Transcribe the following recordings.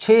6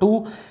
2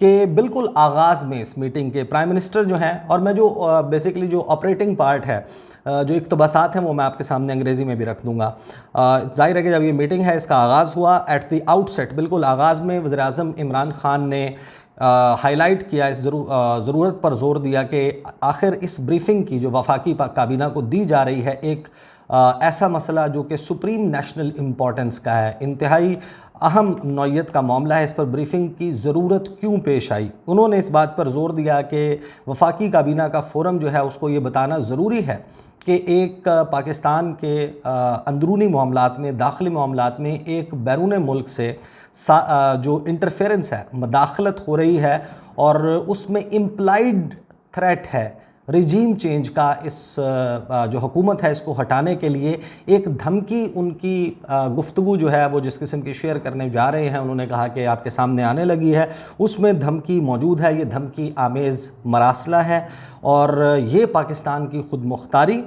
کہ بالکل آغاز میں اس میٹنگ کے پرائم منسٹر جو ہیں، اور میں جو بیسیکلی جو آپریٹنگ پارٹ ہے، جو اقتباسات ہیں وہ میں آپ کے سامنے انگریزی میں بھی رکھ دوں گا۔ ظاہر ہے کہ جب یہ میٹنگ ہے اس کا آغاز ہوا، ایٹ دی آؤٹ سیٹ، بالکل آغاز میں وزیر اعظم عمران خان نے ہائی لائٹ کیا، اس ضرورت پر زور دیا کہ آخر اس بریفنگ کی جو وفاقی کابینہ کو دی جا رہی ہے، ایک ایسا مسئلہ جو کہ سپریم نیشنل امپورٹنس کا ہے، انتہائی اہم نوعیت کا معاملہ ہے، اس پر بریفنگ کی ضرورت کیوں پیش آئی۔ انہوں نے اس بات پر زور دیا کہ وفاقی کابینہ کا فورم جو ہے اس کو یہ بتانا ضروری ہے کہ ایک پاکستان کے اندرونی معاملات میں، داخلی معاملات میں ایک بیرون ملک سے جو انٹرفیرنس ہے، مداخلت ہو رہی ہے، اور اس میں امپلائیڈ تھریٹ ہے ریجیم چینج کا، اس جو حکومت ہے اس کو ہٹانے کے لیے ایک دھمکی ان کی گفتگو جو ہے وہ جس قسم کی شیئر کرنے جا رہے ہیں، انہوں نے کہا کہ آپ کے سامنے آنے لگی ہے، اس میں دھمکی موجود ہے، یہ دھمکی آمیز مراسلہ ہے، اور یہ پاکستان کی خود مختاری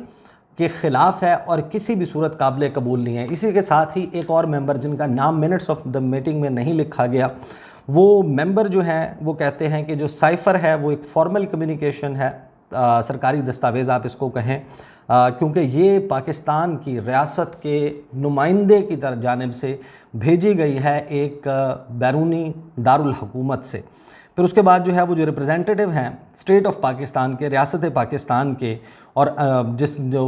کے خلاف ہے اور کسی بھی صورت قابل قبول نہیں ہے۔ اسی کے ساتھ ہی ایک اور ممبر جن کا نام منٹس آف دا میٹنگ میں نہیں لکھا گیا، وہ ممبر جو ہیں وہ کہتے ہیں کہ جو سائفر ہے وہ ایک فارمل کمیونیکیشن ہے، سرکاری دستاویز آپ اس کو کہیں، کیونکہ یہ پاکستان کی ریاست کے نمائندے کی جانب سے بھیجی گئی ہے ایک بیرونی دارالحکومت سے۔ پھر اس کے بعد جو ہے وہ جو ریپرزینٹیٹو ہیں اسٹیٹ آف پاکستان کے، ریاست پاکستان کے، اور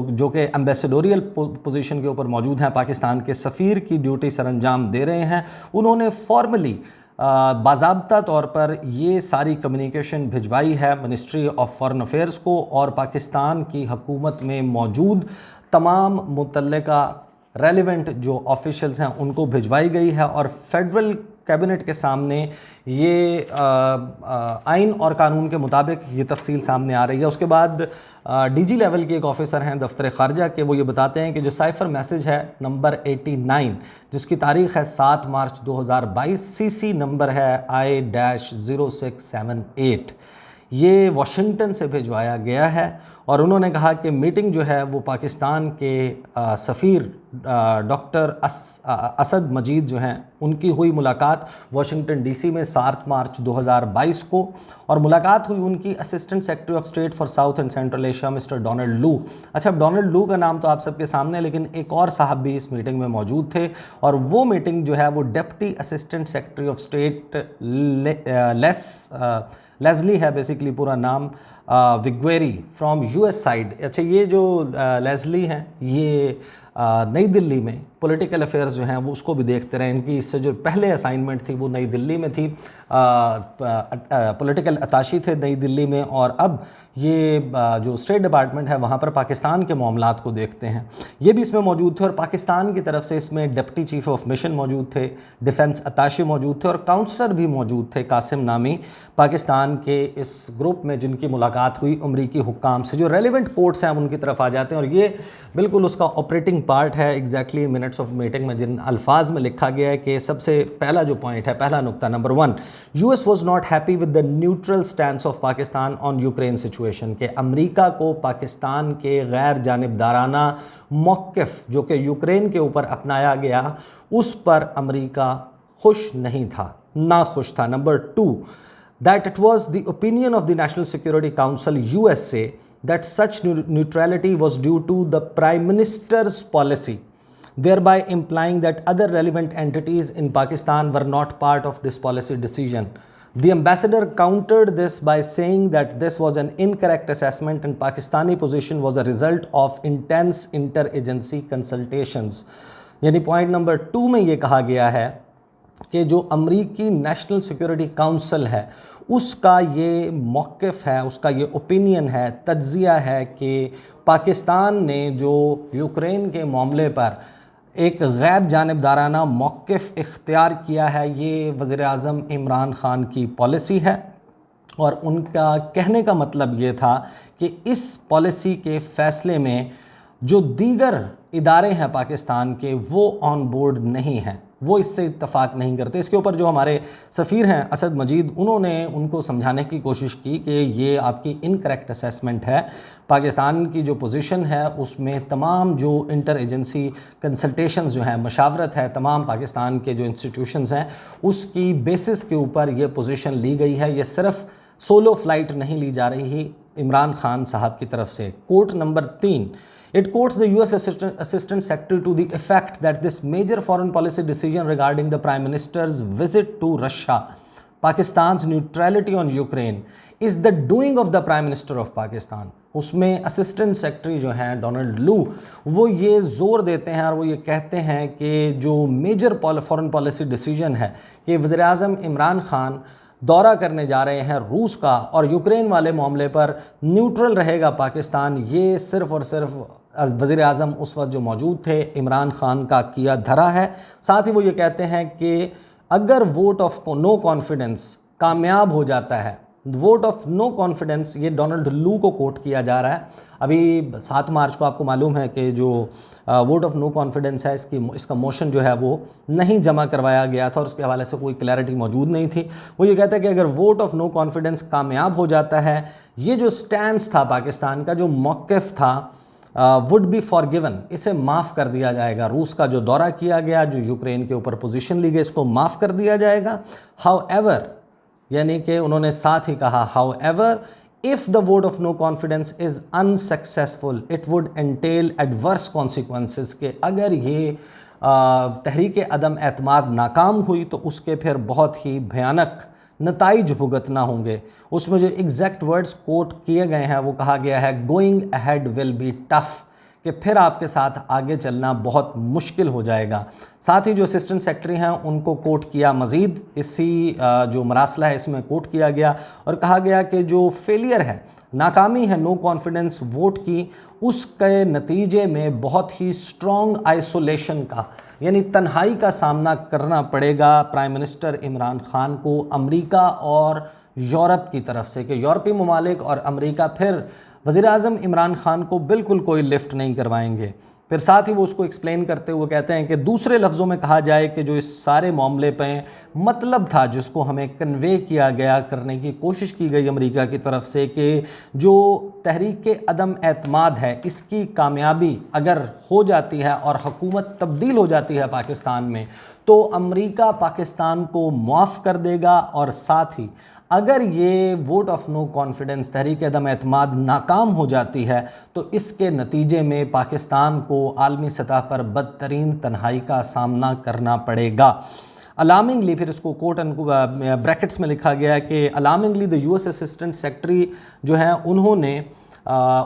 جو کہ ایمبیسیڈوریل پوزیشن کے اوپر موجود ہیں، پاکستان کے سفیر کی ڈیوٹی سر انجام دے رہے ہیں، انہوں نے فارملی باضابطہ طور پر یہ ساری کمیونیکیشن بھجوائی ہے منسٹری آف فارن افیئرز کو، اور پاکستان کی حکومت میں موجود تمام متعلقہ ریلیونٹ جو آفیشلز ہیں ان کو بھجوائی گئی ہے، اور فیڈرل کیبنٹ کے سامنے یہ آئین اور قانون کے مطابق یہ تفصیل سامنے آ رہی ہے۔ اس کے بعد ڈی جی لیول کے ایک آفیسر ہیں دفتر خارجہ کے، وہ یہ بتاتے ہیں کہ جو سائفر میسج ہے نمبر 89 جس کی تاریخ ہے 7 مارچ 2022، سی سی نمبر ہے I-0678، یہ واشنگٹن سے بھیجوایا گیا ہے، اور انہوں نے کہا کہ میٹنگ جو ہے وہ پاکستان کے سفیر ڈاکٹر اسد مجید جو ہیں ان کی ہوئی ملاقات واشنگٹن ڈی سی میں 7 مارچ 2022 کو، اور ملاقات ہوئی ان کی assistant secretary of state for South and Central Asia Mister Donald Lu. اچھا، ڈونلڈ لو کا نام تو آپ سب کے سامنے ہے، لیکن ایک اور صاحب بھی اس میٹنگ میں موجود تھے، اور وہ میٹنگ جو ہے وہ deputy assistant secretary of state Leslie ہے بیسیکلی پورا نام، وگویری فرام یو ایس سائڈ۔ اچھا، یہ جو لیزلی ہیں یہ نئی دلی میں پولیٹیکل افیئرز جو ہیں وہ اس کو بھی دیکھتے رہے، ان کی اس سے جو پہلے اسائنمنٹ تھی وہ نئی دلی میں تھی، پولیٹیکل اتاشی تھے نئی دلی میں، اور اب یہ جو اسٹیٹ ڈپارٹمنٹ ہے وہاں پر پاکستان کے معاملات کو دیکھتے ہیں، یہ بھی اس میں موجود تھے، اور پاکستان کی طرف سے اس میں ڈپٹی چیف آف مشن موجود تھے، ڈیفنس اتاشی موجود تھے، اور کاؤنسلر بھی موجود تھے قاسم نامی پاکستان کے اس گروپ میں، جن کی ملاقات ہوئی امریکی حکام سے۔ جو ریلیونٹ پورٹس ہیں ہم ان کی طرف آ جاتے ہیں، اور یہ بالکل اس کا آپریٹنگ پارٹ ہے ایگزیکٹلی منٹس آف میٹنگ میں جن الفاظ میں لکھا گیا ہے کہ سب سے پہلا جو پوائنٹ ہے، پہلا نقطہ number 1، U S was not happy with the neutral سٹینس of Pakistan on Ukraine situation, کہ امریکہ کو پاکستان کے غیر جانبدارانہ موقف جو کہ یوکرین کے اوپر اپنایا گیا اس پر امریکہ خوش نہیں تھا، ناخوش تھا۔ Number 2، that it was the opinion of the National Security Council USA that such neutrality was due to the Prime Minister's policy, thereby implying that other relevant entities in Pakistan were not part of this policy decision. The ambassador countered this by saying that this was an incorrect assessment and Pakistani position was a result of intense interagency consultations. یعنی point number 2 میں یہ کہا گیا ہے کہ جو امریکی national security council ہے اس کا یہ موقف ہے، اس کا یہ اوپینین ہے، تجزیہ ہے کہ پاکستان نے جو یوکرین کے معاملے پر ایک غیر جانبدارانہ موقف اختیار کیا ہے، یہ وزیر اعظم عمران خان کی پالیسی ہے، اور ان کا کہنے کا مطلب یہ تھا کہ اس پالیسی کے فیصلے میں جو دیگر ادارے ہیں پاکستان کے وہ آن بورڈ نہیں ہیں۔ وہ اس سے اتفاق نہیں کرتے۔ اس کے اوپر جو ہمارے سفیر ہیں اسد مجید، انہوں نے ان کو سمجھانے کی کوشش کی کہ یہ آپ کی انکریکٹ اسیسمنٹ ہے۔ پاکستان کی جو پوزیشن ہے اس میں تمام جو انٹر ایجنسی کنسلٹیشنز جو ہیں، مشاورت ہے تمام پاکستان کے جو انسٹیٹیوشنز ہیں، اس کی بیسس کے اوپر یہ پوزیشن لی گئی ہے۔ یہ صرف سولو فلائٹ نہیں لی جا رہی عمران خان صاحب کی طرف سے۔ کوٹ number 3، It quotes the US Assistant Secretary to the effect that this major foreign policy decision regarding the Prime Minister's visit to Russia, Pakistan's neutrality on Ukraine, is the doing of the Prime Minister of Pakistan۔ اس میں assistant secretary جو ہیں Donald لو، وہ یہ زور دیتے ہیں اور وہ یہ کہتے ہیں کہ جو میجر فارن پالیسی ڈیسیجن ہے کہ وزیر اعظم عمران خان دورہ کرنے جا رہے ہیں روس کا اور یوکرین والے معاملے پر نیوٹرل رہے گا پاکستان، یہ صرف اور صرف وزیر اعظم اس وقت جو موجود تھے عمران خان کا کیا دھرا ہے۔ ساتھ ہی وہ یہ کہتے ہیں کہ اگر ووٹ آف نو کانفیڈنس کامیاب ہو جاتا ہے، ووٹ آف نو کانفیڈنس، یہ ڈونلڈ لو کو کوٹ کیا جا رہا ہے۔ ابھی 7 مارچ کو آپ کو معلوم ہے کہ جو ووٹ آف نو کانفیڈنس ہے اس کا موشن جو ہے وہ نہیں جمع کروایا گیا تھا اور اس کے حوالے سے کوئی کلیئرٹی موجود نہیں تھی۔ وہ یہ کہتا ہے کہ اگر ووٹ آف نو کانفیڈنس کامیاب ہو جاتا ہے، یہ جو سٹینس تھا پاکستان کا، جو موقف تھا، وڈ بی فارگیون، اسے معاف کر دیا جائے گا۔ روس کا جو دورہ کیا گیا، جو یوکرین کے اوپر پوزیشن لی گئی، اس کو معاف کر دیا جائے گا۔ ہاؤ ایور، یعنی کہ انہوں نے ساتھ ہی کہا how ever if the vote of no confidence is unsuccessful it would entail adverse consequences، کہ اگر یہ تحریک عدم اعتماد ناکام ہوئی تو اس کے پھر بہت ہی بھیانک نتائج بھگتنا ہوں گے۔ اس میں جو ایگزیکٹ ورڈز کوٹ کیے گئے ہیں وہ کہا گیا ہے going ahead will be tough, کہ پھر آپ کے ساتھ آگے چلنا بہت مشکل ہو جائے گا۔ ساتھ ہی جو اسسٹنٹ سیکرٹری ہیں ان کو کوٹ کیا مزید، اسی جو مراسلہ ہے اس میں کوٹ کیا گیا اور کہا گیا کہ جو فیلئر ہے، ناکامی ہے نو کانفیڈنس ووٹ کی، اس کے نتیجے میں بہت ہی اسٹرانگ آئسولیشن کا، یعنی تنہائی کا سامنا کرنا پڑے گا پرائم منسٹر عمران خان کو امریکہ اور یورپ کی طرف سے، کہ یورپی ممالک اور امریکہ پھر وزیر اعظم عمران خان کو بالکل کوئی لفٹ نہیں کروائیں گے۔ پھر ساتھ ہی وہ اس کو ایکسپلین کرتے ہوئے کہتے ہیں کہ دوسرے لفظوں میں کہا جائے کہ جو اس سارے معاملے پہ مطلب تھا جس کو ہمیں کنوے کیا گیا، کرنے کی کوشش کی گئی امریکہ کی طرف سے، کہ جو تحریک عدم اعتماد ہے اس کی کامیابی اگر ہو جاتی ہے اور حکومت تبدیل ہو جاتی ہے پاکستان میں تو امریکہ پاکستان کو معاف کر دے گا، اور ساتھ ہی اگر یہ ووٹ آف نو کانفیڈنس تحریک عدم اعتماد ناکام ہو جاتی ہے تو اس کے نتیجے میں پاکستان کو عالمی سطح پر بدترین تنہائی کا سامنا کرنا پڑے گا۔ الارمنگلی، پھر اس کو کوٹ اینڈ بریکٹس میں لکھا گیا ہے کہ الارمنگلی دا US اسسٹنٹ سیکرٹری جو ہیں انہوں نے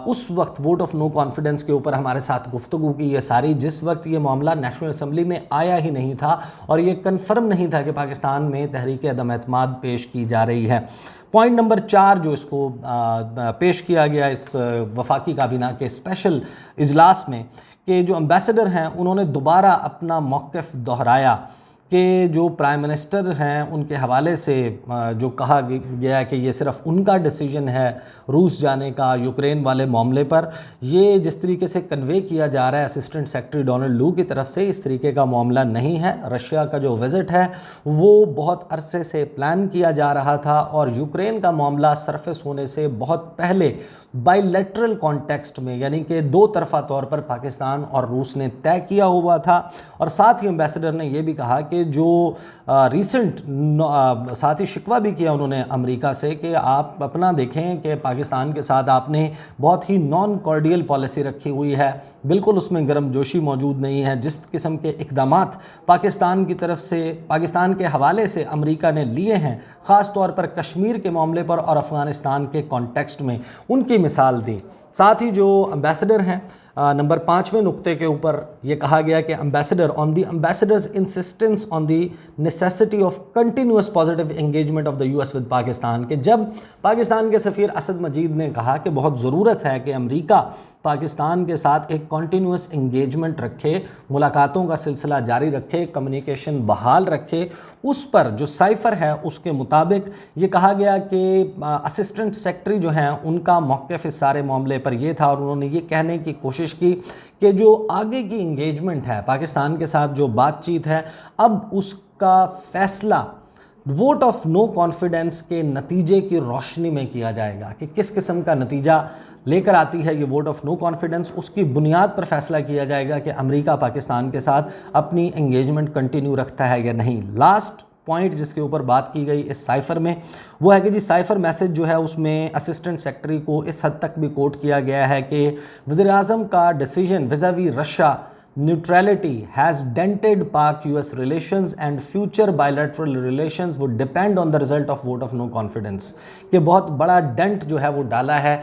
اس وقت ووٹ آف نو کانفیڈنس کے اوپر ہمارے ساتھ گفتگو کی، یہ ساری جس وقت یہ معاملہ نیشنل اسمبلی میں آیا ہی نہیں تھا اور یہ کنفرم نہیں تھا کہ پاکستان میں تحریک عدم اعتماد پیش کی جا رہی ہے۔ پوائنٹ نمبر 4 جو اس کو پیش کیا گیا اس وفاقی کابینہ کے اسپیشل اجلاس میں، کہ جو امبیسڈر ہیں انہوں نے دوبارہ اپنا موقف دہرایا کہ جو پرائم منسٹر ہیں ان کے حوالے سے جو کہا گیا کہ یہ صرف ان کا ڈیسیجن ہے روس جانے کا یوکرین والے معاملے پر، یہ جس طریقے سے کنوے کیا جا رہا ہے اسسٹنٹ سیکرٹری ڈونلڈ لو کی طرف سے، اس طریقے کا معاملہ نہیں ہے۔ رشیا کا جو وزٹ ہے وہ بہت عرصے سے پلان کیا جا رہا تھا اور یوکرین کا معاملہ سرفیس ہونے سے بہت پہلے بائی لیٹرل کانٹیکسٹ میں، یعنی کہ دو طرفہ طور پر پاکستان اور روس نے طے کیا ہوا تھا۔ اور ساتھ ہی امبیسڈر نے یہ بھی کہا کہ جو ریسنٹ ساتھ ہی شکوہ بھی کیا انہوں نے امریکہ سے کہ آپ اپنا دیکھیں کہ پاکستان کے ساتھ آپ نے بہت ہی نان کارڈیل پالیسی رکھی ہوئی ہے، بالکل اس میں گرم جوشی موجود نہیں ہے۔ جس قسم کے اقدامات پاکستان کی طرف سے پاکستان کے حوالے سے امریکہ نے لیے ہیں، خاص طور پر کشمیر کے معاملے پر اور افغانستان کے کانٹیکسٹ میں، ان کی مثال دی۔ ساتھ ہی جو امبیسڈر ہیں نمبر 5ویں نقطے کے اوپر یہ کہا گیا کہ ambassador's insistence on the necessity of continuous positive engagement of the US with Pakistan، کہ جب پاکستان کے سفیر اسد مجید نے کہا کہ بہت ضرورت ہے کہ امریکہ پاکستان کے ساتھ ایک کنٹینیوس انگیجمنٹ رکھے، ملاقاتوں کا سلسلہ جاری رکھے، کمیونیکیشن بحال رکھے۔ اس پر جو سائفر ہے اس کے مطابق یہ کہا گیا کہ اسسٹنٹ سیکرٹری جو ہیں ان کا موقف اس سارے معاملے پر یہ تھا، اور انہوں نے یہ کہنے کی کوشش کی کہ جو آگے کی انگیجمنٹ ہے پاکستان کے ساتھ، جو بات چیت ہے، اب اس کا فیصلہ ووٹ آف نو کانفیڈنس کے نتیجے کی روشنی میں کیا جائے گا کہ کس قسم کا نتیجہ لے کر آتی ہے یہ ووٹ آف نو کانفیڈنس۔ اس کی بنیاد پر فیصلہ کیا جائے گا کہ امریکہ پاکستان کے ساتھ اپنی انگیجمنٹ کنٹینیو رکھتا ہے یا نہیں۔ لاسٹ پوائنٹ جس کے اوپر بات کی گئی اس سائفر میں وہ ہے کہ سائفر میسج جو ہے اس میں اسسٹنٹ سیکرٹری کو اس حد تک بھی کوٹ کیا گیا ہے کہ وزیر اعظم کا decision vis-a-vis Russia neutrality has dented Pak-US relations and future bilateral relations would depend on the result of vote of no confidence، کہ بہت بڑا ڈینٹ جو ہے وہ ڈالا ہے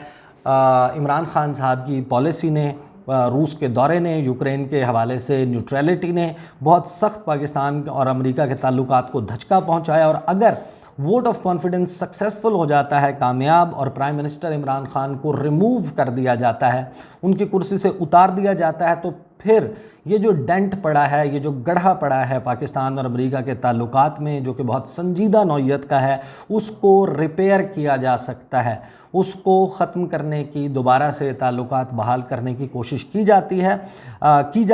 عمران خان صاحب کی پالیسی نے، روس کے دورے نے، یوکرین کے حوالے سے نیوٹریلٹی نے بہت سخت پاکستان اور امریکہ کے تعلقات کو دھچکا پہنچایا، اور اگر ووٹ آف کانفیڈنس سکسیسفل ہو جاتا ہے، کامیاب، اور پرائم منسٹر عمران خان کو ریموو کر دیا جاتا ہے، ان کی کرسی سے اتار دیا جاتا ہے، تو پھر یہ جو ڈینٹ پڑا ہے، یہ جو گڑھا پڑا ہے پاکستان اور امریکہ کے تعلقات میں، جو کہ بہت سنجیدہ نوعیت کا ہے، اس کو ریپیئر کیا جا سکتا ہے، اس کو ختم کرنے کی، دوبارہ سے تعلقات بحال کرنے کی کوشش کی جا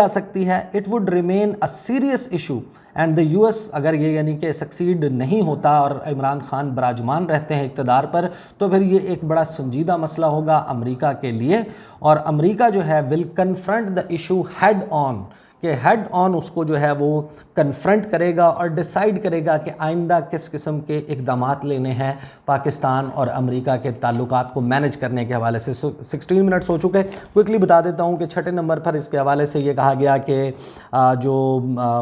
سکتی ہے۔ It would remain a serious issue and the US اگر یہ یعنی کہ سکسیڈ نہیں ہوتا اور عمران خان براجمان رہتے ہیں اقتدار پر، تو پھر یہ ایک بڑا سنجیدہ مسئلہ ہوگا امریکہ کے لیے، اور امریکہ جو ہے ول کنفرنٹ دا ایشو ہیڈ آن، کہ ہیڈ آن اس کو جو ہے وہ کنفرنٹ کرے گا اور ڈیسائیڈ کرے گا کہ آئندہ کس قسم کے اقدامات لینے ہیں پاکستان اور امریکہ کے تعلقات کو مینج کرنے کے حوالے سے۔ 16 منٹس ہو چکے، کوئکلی بتا دیتا ہوں کہ 6 نمبر پر اس کے حوالے سے یہ کہا گیا کہ جو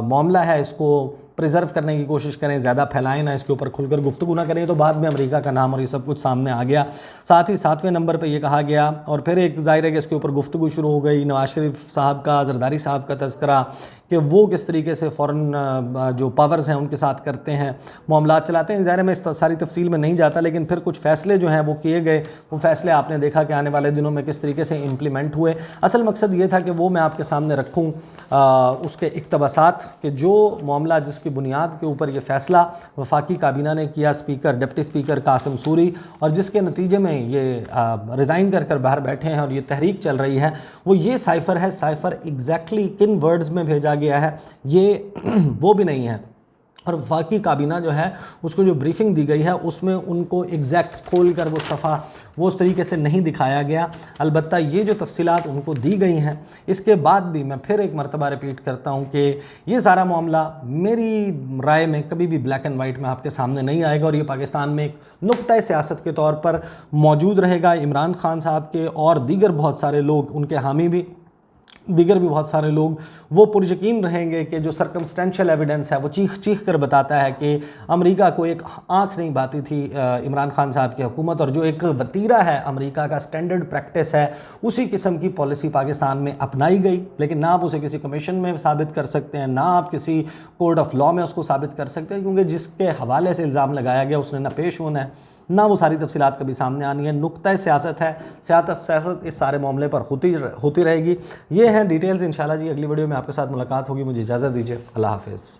معاملہ ہے اس کو پریزرو کرنے کی کوشش کریں، زیادہ پھیلائیں نہ، اس کے اوپر کھل کر گفتگو نہ کریں، تو بعد میں امریکہ کا نام اور یہ سب کچھ سامنے آ گیا۔ ساتھ ہی 7ویں نمبر پہ یہ کہا گیا، اور پھر ایک ظاہر ہے کہ اس کے اوپر گفتگو شروع ہو گئی، نواز شریف صاحب کا، زرداری صاحب کا تذکرہ کہ وہ کس طریقے سے فورن جو پاورز ہیں ان کے ساتھ کرتے ہیں، معاملات چلاتے ہیں۔ ظاہر ہے میں اس ساری تفصیل میں نہیں جاتا، لیکن پھر کچھ فیصلے جو ہیں وہ کیے گئے، وہ فیصلے آپ نے دیکھا کہ آنے والے دنوں میں کس طریقے سے امپلیمنٹ ہوئے۔ اصل مقصد یہ تھا کہ وہ میں آپ کے سامنے رکھوں اس کے اقتباسات، کہ جو معاملہ جس کی بنیاد کے اوپر یہ فیصلہ وفاقی کابینہ نے کیا، ڈپٹی اسپیکر قاسم سوری، اور جس کے نتیجے میں یہ ریزائن کر کر باہر بیٹھے ہیں اور یہ تحریک چل رہی ہے، وہ یہ سائفر ہے۔ سائفر ایگزیکٹلی کن ورڈز میں بھیجا گیا ہے یہ وہ بھی نہیں ہے، اور وفاقی کابینہ جو ہے اس کو جو بریفنگ دی گئی ہے اس میں ان کو ایگزیکٹ کھول کر وہ صفحہ وہ اس طریقے سے نہیں دکھایا گیا، البتہ یہ جو تفصیلات ان کو دی گئی ہیں۔ اس کے بعد بھی میں پھر ایک مرتبہ ریپیٹ کرتا ہوں کہ یہ سارا معاملہ میری رائے میں کبھی بھی بلیک اینڈ وائٹ میں آپ کے سامنے نہیں آئے گا، اور یہ پاکستان میں ایک نقطۂ سیاست کے طور پر موجود رہے گا۔ عمران خان صاحب کے اور دیگر بہت سارے لوگ، ان کے حامی بھی، دیگر بھی بہت سارے لوگ، وہ پریقین رہیں گے کہ جو سرکمسٹینشل ایویڈنس ہے وہ چیخ کر بتاتا ہے کہ امریکہ کو ایک آنکھ نہیں بھاتی تھی عمران خان صاحب کی حکومت، اور جو ایک وتیرہ ہے امریکہ کا، سٹینڈرڈ پریکٹس ہے، اسی قسم کی پالیسی پاکستان میں اپنائی گئی، لیکن نہ آپ اسے کسی کمیشن میں ثابت کر سکتے ہیں، نہ آپ کسی کورٹ آف لاء میں اس کو ثابت کر سکتے ہیں، کیونکہ جس کے حوالے سے الزام لگایا گیا اس نے نہ پیش ہونا ہے، نہ وہ ساری تفصیلات کبھی سامنے آنی ہے۔ نقطۂ سیاست ہے، سیاست اس سارے معاملے پر ہوتی رہے گی۔ یہ ہیں ڈیٹیلز، انشاءاللہ جی اگلی ویڈیو میں آپ کے ساتھ ملاقات ہوگی، مجھے اجازت دیجیے، اللہ حافظ۔